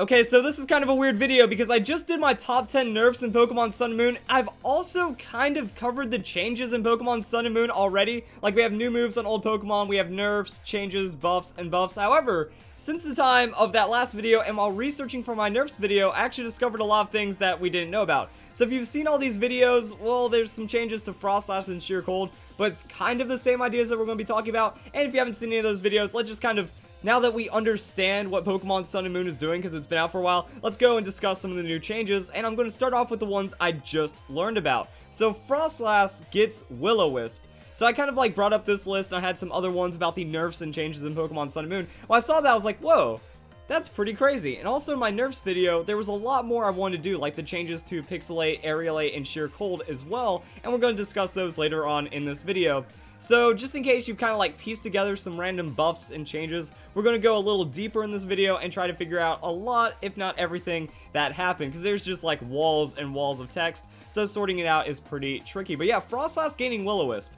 Okay, so this is kind of a weird video because I just did my top 10 nerfs in Pokemon Sun and Moon. I've also kind of covered the changes in Pokemon Sun and Moon already. Like, we have new moves on old Pokemon, we have nerfs, changes, buffs, and buffs. However, since the time of that last video and while researching for my nerfs video, I actually discovered a lot of things that we didn't know about. So if you've seen all these videos, well, there's some changes to Frostlass and Sheer Cold, but it's kind of the same ideas that we're going to be talking about. And if you haven't seen any of those videos, let's just kind of, now that we understand what Pokemon Sun and Moon is doing, because it's been out for a while, let's go and discuss some of the new changes, and I'm going to start off with the ones I just learned about. So Frostlass gets Will-O-Wisp. So I kind of like brought up this list, and I had some other ones about the nerfs and changes in Pokemon Sun and Moon. When I saw that, I was like, whoa, that's pretty crazy. And also in my nerfs video, there was a lot more I wanted to do, like the changes to Pixelate, Aerialate, and Sheer Cold as well, and we're going to discuss those later on in this video. So just in case you've kind of like pieced together some random buffs and changes, we're going to go a little deeper in this video and try to figure out a lot, if not everything, that happened, because there's just like walls and walls of text, so sorting it out is pretty tricky. But yeah, Frostlass gaining Will-O-Wisp.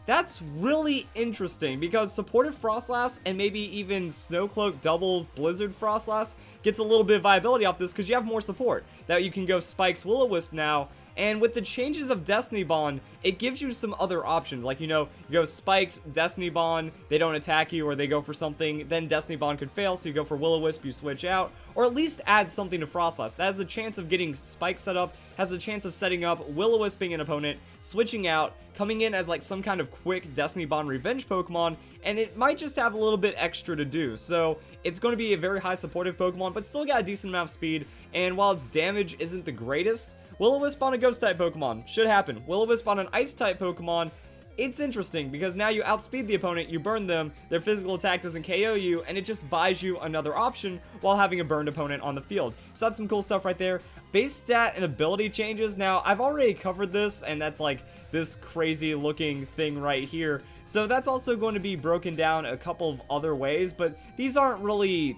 That's really interesting, because supportive Frostlass and maybe even Snowcloak doubles Blizzard Frostlass gets a little bit of viability off this, because you have more support. That you can go Spikes Will-O-Wisp now. And with the changes of Destiny Bond, it gives you some other options. Like, you know, you go Spikes, Destiny Bond, they don't attack you, or they go for something, then Destiny Bond could fail, so you go for Will-O-Wisp, you switch out, or at least add something to Frostlass. That has a chance of getting Spike set up, has a chance of setting up, Will-O-Wisping an opponent, switching out, coming in as like some kind of quick Destiny Bond revenge Pokemon, and it might just have a little bit extra to do. So it's going to be a very high supportive Pokemon, but still got a decent amount of speed, and while its damage isn't the greatest, Will-O-Wisp on a Ghost-type Pokemon should happen. Will-O-Wisp on an Ice-type Pokemon, it's interesting because now you outspeed the opponent, you burn them, their physical attack doesn't KO you, and it just buys you another option while having a burned opponent on the field. So that's some cool stuff right there. Base stat and ability changes. Now, I've already covered this, and that's like this crazy looking thing right here. So that's also going to be broken down a couple of other ways, but these aren't really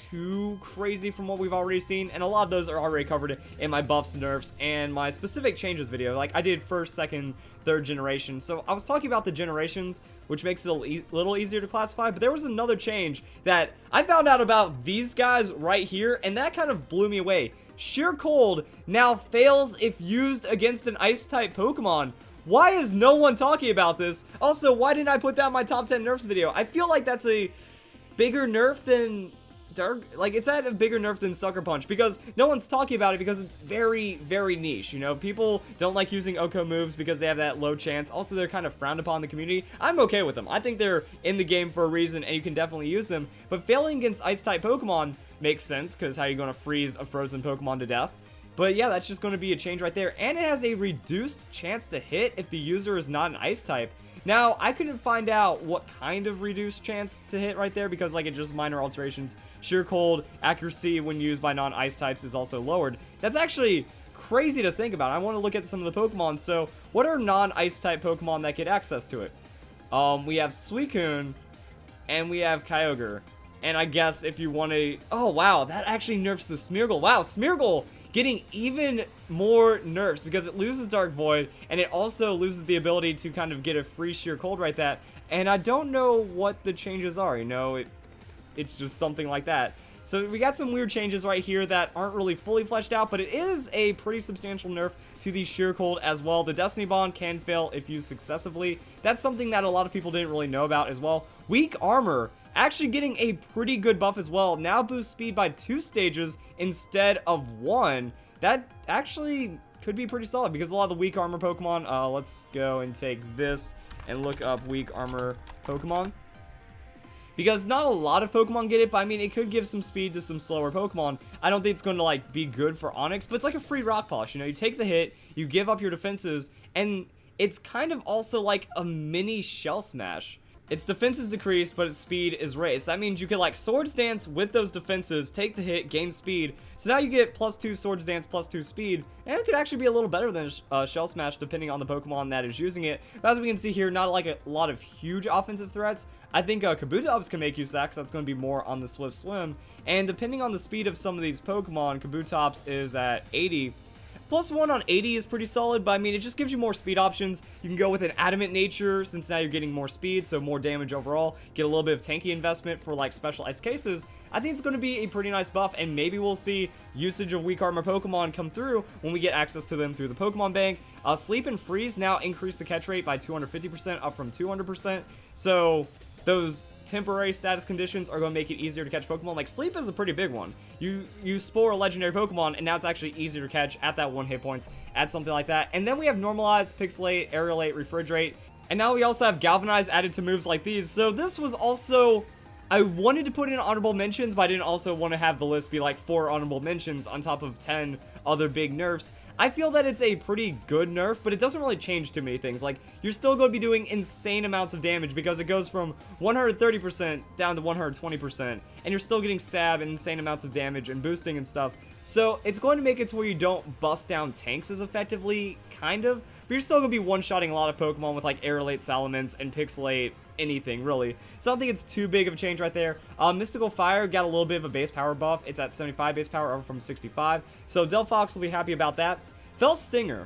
too crazy from what we've already seen, and a lot of those are already covered in my buffs, nerfs, and my specific changes video. Like, I did first, second, third generation, so I was talking about the generations, which makes it a little easier to classify, but there was another change that I found out about these guys right here, and that kind of blew me away. Sheer Cold now fails if used against an Ice-type Pokemon. Why is no one talking about this? Also, why didn't I put that in my top 10 nerfs video? I feel like that's a bigger nerf than it's at a bigger nerf than Sucker Punch, because no one's talking about it because it's very, very niche. You know, people don't like using Oko moves because they have that low chance. Also, they're kind of frowned upon in the community. I'm okay with them. I think they're in the game for a reason, and you can definitely use them. But failing against Ice-type Pokemon makes sense, because how are you going to freeze a frozen Pokemon to death? But yeah, that's just going to be a change right there. And it has a reduced chance to hit if the user is not an Ice-type. Now, I couldn't find out what kind of reduced chance to hit right there, because like it's just minor alterations. Sheer Cold accuracy when used by non-ice types is also lowered. That's actually crazy to think about. I want to look at some of the Pokemon. So what are non-ice type Pokemon that get access to it? We have Suicune and we have Kyogre. And I guess if you want to... Oh, wow, that actually nerfs the Smeargle. Wow, Smeargle getting even more nerfs because it loses Dark Void, and it also loses the ability to kind of get a free Sheer Cold right that. And I don't know what the changes are, you know, it's just something like that. So we got some weird changes right here that aren't really fully fleshed out, but it is a pretty substantial nerf to the Sheer Cold as well. The Destiny Bond can fail if used successively. That's something that a lot of people didn't really know about as well. Weak Armor actually getting a pretty good buff as well. Now boosts speed by 2 stages instead of 1. That actually could be pretty solid because a lot of the weak armor Pokemon, let's go and take this and look up weak armor Pokemon. Because not a lot of Pokemon get it, but I mean, it could give some speed to some slower Pokemon. I don't think it's going to like be good for Onix, but it's like a free Rock Polish. You know, you take the hit, you give up your defenses, and it's kind of also like a mini Shell Smash. Its defense is decreased, but its speed is raised. That means you can like Swords Dance with those defenses, take the hit, gain speed. So now you get +2 Swords Dance, +2 speed, and it could actually be a little better than Shell Smash depending on the Pokemon that is using it. But as we can see here, not like a lot of huge offensive threats. I think Kabutops can make use of that, because that's going to be more on the Swift Swim. And depending on the speed of some of these Pokemon, Kabutops is at 80. +1 on 80 is pretty solid, but I mean, it just gives you more speed options. You can go with an adamant nature, since now you're getting more speed, so more damage overall. Get a little bit of tanky investment for like specialized cases. I think it's going to be a pretty nice buff, and maybe we'll see usage of weak armor Pokemon come through when we get access to them through the Pokemon Bank. Sleep and Freeze now increase the catch rate by 250%, up from 200%. So those temporary status conditions are going to make it easier to catch Pokemon. Like, Sleep is a pretty big one. You spore a legendary Pokemon, and now it's actually easier to catch at that 1 hit points, add something like that. And then we have Normalize, Pixelate, Aerolate, Refrigerate, and now we also have Galvanize added to moves like these. So this was also, I wanted to put in honorable mentions, but I didn't also want to have the list be like 4 honorable mentions on top of 10 other big nerfs. I feel that it's a pretty good nerf, but it doesn't really change too many things. Like, you're still going to be doing insane amounts of damage because it goes from 130% down to 120%, and you're still getting stabbed and insane amounts of damage and boosting and stuff. So it's going to make it to where you don't bust down tanks as effectively, kind of, but you're still going to be one-shotting a lot of Pokemon with like Aerolate, Salamence, and Pixelate, anything really. So I don't think it's too big of a change right there. Mystical Fire got a little bit of a base power buff. It's at 75 base power, over from 65. So Delphox will be happy about that. Fel Stinger.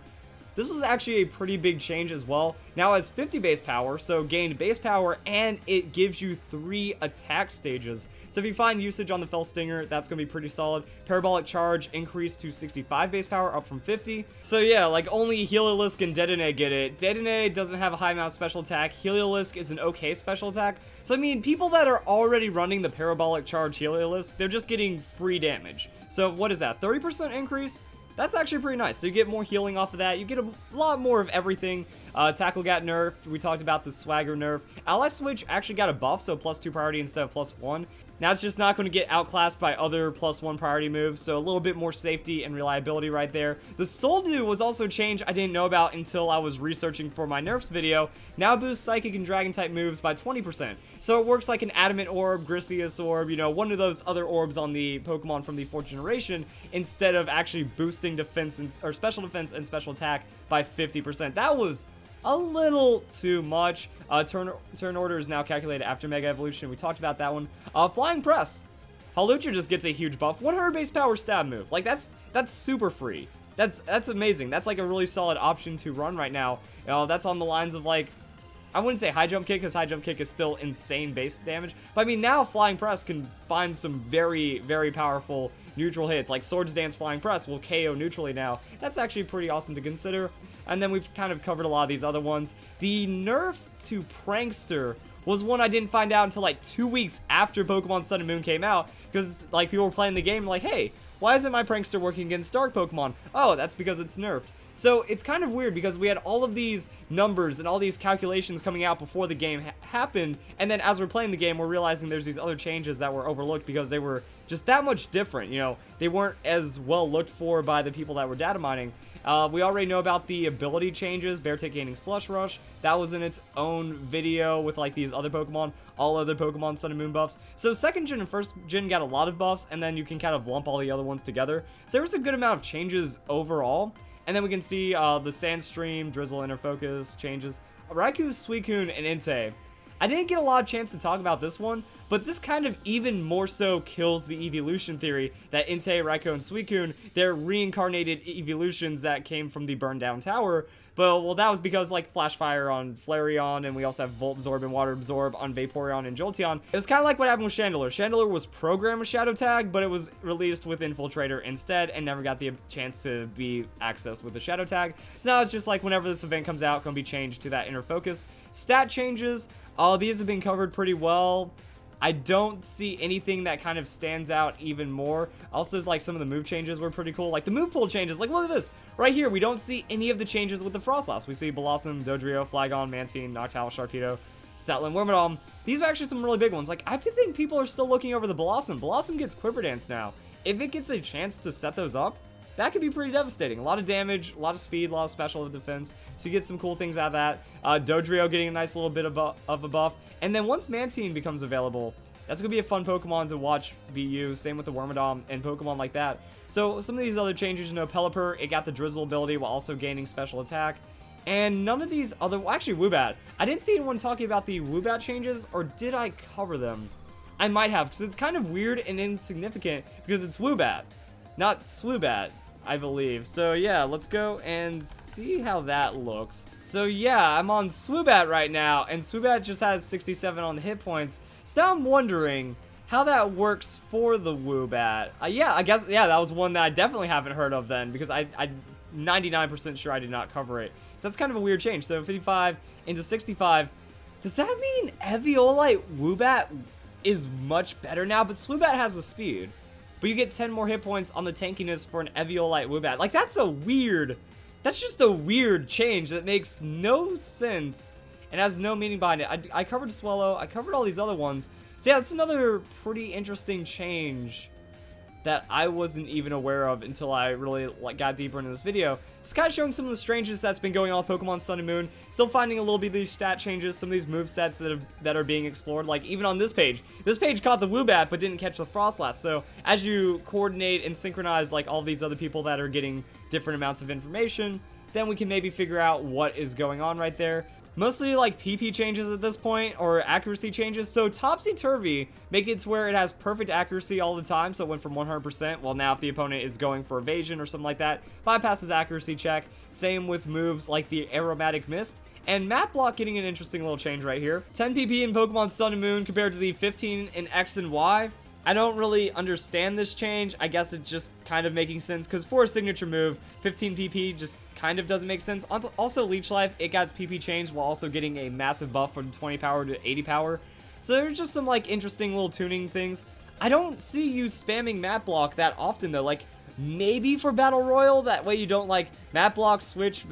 This was actually a pretty big change as well. Now it has 50 base power, so gained base power, and it gives you 3 attack stages. So if you find usage on the Fel Stinger, that's going to be pretty solid. Parabolic Charge increased to 65 base power, up from 50. So yeah, like only Heliolisk and Dedenne get it. Dedenne doesn't have a high amount of special attack. Heliolisk is an okay special attack. So I mean, people that are already running the Parabolic Charge Heliolisk, they're just getting free damage. So what is that, 30% increase? That's actually pretty nice. So you get more healing off of that. You get a lot more of everything. Tackle got nerfed. We talked about the Swagger nerf. Ally Switch actually got a buff, so +2 priority instead of +1. Now it's just not going to get outclassed by other +1 priority moves, so a little bit more safety and reliability right there. The Soul Dew was also changed I didn't know about until I was researching for my nerfs video. Now boosts Psychic and Dragon type moves by 20%. So it works like an Adamant Orb, Grisius Orb, you know, one of those other orbs on the Pokemon from the 4th generation, instead of actually boosting defense or special defense and special attack by 50%. That was a little too much. Turn order is now calculated after Mega Evolution. We talked about that one. Flying Press. Hawlucha just gets a huge buff. 100 base power stab move. Like, that's super free. That's amazing. That's like a really solid option to run right now. That's on the lines of like, I wouldn't say High Jump Kick, because High Jump Kick is still insane base damage. But I mean, now Flying Press can find some very, very powerful neutral hits. Like Swords Dance Flying Press will KO neutrally now. That's actually pretty awesome to consider. And then we've kind of covered a lot of these other ones. The nerf to Prankster was one I didn't find out until like 2 weeks after Pokemon Sun and Moon came out, because like people were playing the game like, hey, why isn't my Prankster working against Dark Pokemon? Oh, that's because it's nerfed. So it's kind of weird because we had all of these numbers and all these calculations coming out before the game happened, and then as we're playing the game, we're realizing there's these other changes that were overlooked because they were just that much different. You know, they weren't as well looked for by the people that were data mining. We already know about the ability changes, Beartic gaining Slush Rush. That was in its own video with like these other Pokemon, all other Pokemon Sun and Moon buffs. So 2nd gen and 1st gen got a lot of buffs, and then you can kind of lump all the other ones together. So there was a good amount of changes overall. And then we can see the Sandstream, Drizzle, Inner Focus changes. Raikou, Suicune, and Entei. I didn't get a lot of chance to talk about this one, but this kind of even more so kills the evolution theory that Entei, Raikou, and Suicune, they're reincarnated evolutions that came from the burned down tower. But, well, that was because, like, Flash Fire on Flareon, and we also have Volt Absorb and Water Absorb on Vaporeon and Jolteon. It was kind of like what happened with Chandelure. Chandelure was programmed with Shadow Tag, but it was released with Infiltrator instead, and never got the chance to be accessed with the Shadow Tag. So now it's just like whenever this event comes out, going to be changed to that Inner Focus. Stat changes, all these have been covered pretty well. I don't see anything that kind of stands out even more. Also, like some of the move changes were pretty cool. Like the move pool changes. Like, look at this. Right here, we don't see any of the changes with the Frostlass. We see Blossom, Dodrio, Flygon, Mantine, Noctowl, Sharpedo, Stoutland, Wormadam. These are actually some really big ones. Like, I think people are still looking over the Blossom. Blossom gets Quiver Dance now. If it gets a chance to set those up, that could be pretty devastating. A lot of damage, a lot of speed, a lot of special defense. So you get some cool things out of that. Dodrio getting a nice little bit of a buff. And then once Mantine becomes available, that's going to be a fun Pokemon to watch be used. Same with the Wormadam and Pokemon like that. So some of these other changes, you know, Pelipper, it got the Drizzle ability while also gaining special attack. And none of these other, well, actually Woobat. I didn't see anyone talking about the Woobat changes, or did I cover them? I might have, because it's kind of weird and insignificant because it's Woobat, not Swoobat. I believe. So yeah, let's go and see how that looks. So yeah, I'm on Swoobat right now, and Swoobat just has 67 on the hit points. So now I'm wondering how that works for the Woobat. Yeah, I guess, yeah, that was one that I definitely haven't heard of then, because I'm 99% sure I did not cover it. So that's kind of a weird change. So 55 into 65. Does that mean Eviolite Woobat is much better now? But Swoobat has the speed. But you get 10 more hit points on the tankiness for an Eviolite Woobat. Like, that's just a weird change that makes no sense and has no meaning behind it. I covered Swellow, I covered all these other ones. So yeah, that's another pretty interesting change that I wasn't even aware of until I really got deeper into this video. It's kind of showing some of the strangeness that's been going on with Pokemon Sun and Moon. Still finding a little bit of these stat changes, some of these movesets that are being explored. Like even on this page caught the Woobat but didn't catch the Frostlass. So as you coordinate and synchronize like all these other people that are getting different amounts of information, then we can maybe figure out what is going on right there. Mostly like PP changes at this point, or accuracy changes. So Topsy-Turvy make it to where it has perfect accuracy all the time, so it went from 100%. Well, now if the opponent is going for evasion or something like that, bypasses accuracy check. Same with moves like the Aromatic Mist. And Map Block getting an interesting little change right here. 10 PP in Pokemon Sun and Moon compared to the 15 in X and Y. I don't really understand this change. I guess it's just kind of making sense because for a signature move, 15 PP just kind of doesn't make sense. Also, Leech Life, it got its PP changed while also getting a massive buff from 20 power to 80 power. So there's just some like interesting little tuning things. I don't see you spamming Map Block that often though. Like maybe for Battle Royal, that way you don't like Map Block switch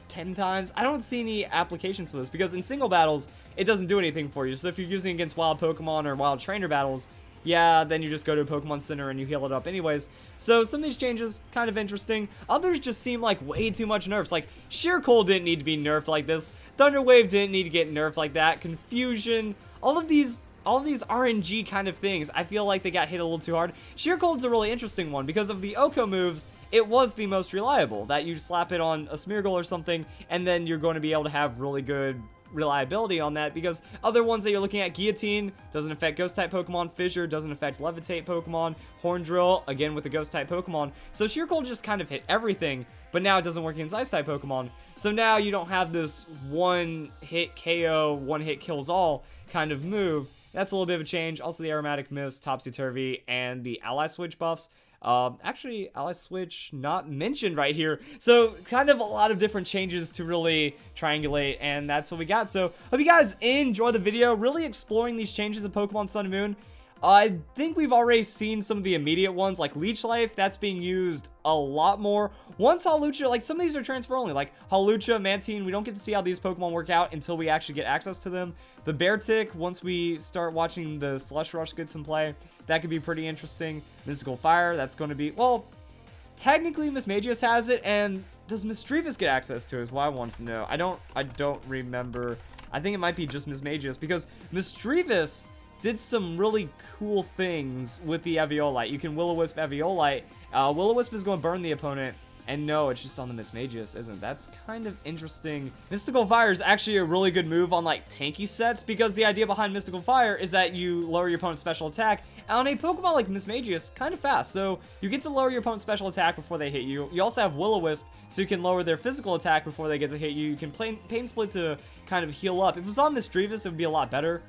10 times. I don't see any applications for this because in single battles, it doesn't do anything for you. So if you're using against wild Pokemon or wild trainer battles, yeah, then you just go to a Pokemon Center and you heal it up anyways. So some of these changes, kind of interesting. Others just seem like way too much nerfs. Like, Sheer Cold didn't need to be nerfed like this. Thunder Wave didn't need to get nerfed like that. Confusion, all of these RNG kind of things, I feel like they got hit a little too hard. Sheer Cold's a really interesting one because of the Oko moves. It was the most reliable, that you slap it on a Smeargle or something, and then you're going to be able to have really good reliability on that, because other ones that you're looking at, Guillotine doesn't affect ghost type Pokemon, Fissure doesn't affect levitate Pokemon, Horn Drill again with the ghost type Pokemon. So Sheer Cold just kind of hit everything, but now it doesn't work against ice type Pokemon. So now you don't have this one hit KO, one hit kills all kind of move. That's a little bit of a change. Also the Aromatic Mist, Topsy-Turvy, and the Ally Switch buffs. Actually, Ally Switch not mentioned right here. So kind of a lot of different changes to really triangulate, and that's what we got. So hope you guys enjoy the video, really exploring these changes in Pokemon Sun and Moon. I think we've already seen some of the immediate ones, like Leech Life, that's being used a lot more. Once Hawlucha, like some of these are transfer only, like Hawlucha, Mantine, we don't get to see how these Pokemon work out until we actually get access to them. The Beartic, once we start watching the Slush Rush get some play, that could be pretty interesting. Mystical Fire, that's going to be, well, technically Mismagius has it, and does Misdreavus get access to it is what I want to know. I don't remember. I think it might be just Mismagius, because Misdreavus did some really cool things with the Eviolite. You can Will-O-Wisp Eviolite. Will-O-Wisp is going to burn the opponent. And no, it's just on the Mismagius, isn't it? That's kind of interesting. Mystical Fire is actually a really good move on like tanky sets, because the idea behind Mystical Fire is that you lower your opponent's special attack on a Pokemon like Mismagius kind of fast. So you get to lower your opponent's special attack before they hit you. You also have Will-O-Wisp, so you can lower their physical attack before they get to hit you. You can Pain Split to kind of heal up. If it was on Misdreavus, it would be a lot better.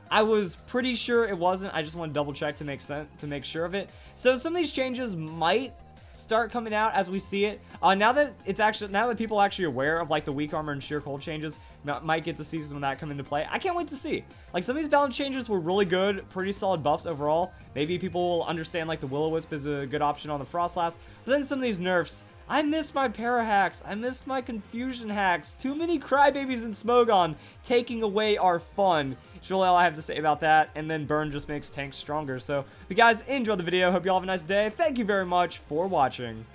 I was pretty sure it wasn't. I just want to double check to make sure of it. So some of these changes might start coming out as we see it. Now that people are actually aware of like the weak armor and sheer cold changes, might get to see some of that come into play. I can't wait to see. Like some of these balance changes were really good, pretty solid buffs overall. Maybe people will understand like the Will-O-Wisp is a good option on the Frostlass. But then some of these nerfs, I missed my para hacks. I missed my confusion hacks. Too many crybabies in Smogon taking away our fun. It's really all I have to say about that. And then Burn just makes tanks stronger. So if you guys enjoyed the video, hope you all have a nice day. Thank you very much for watching.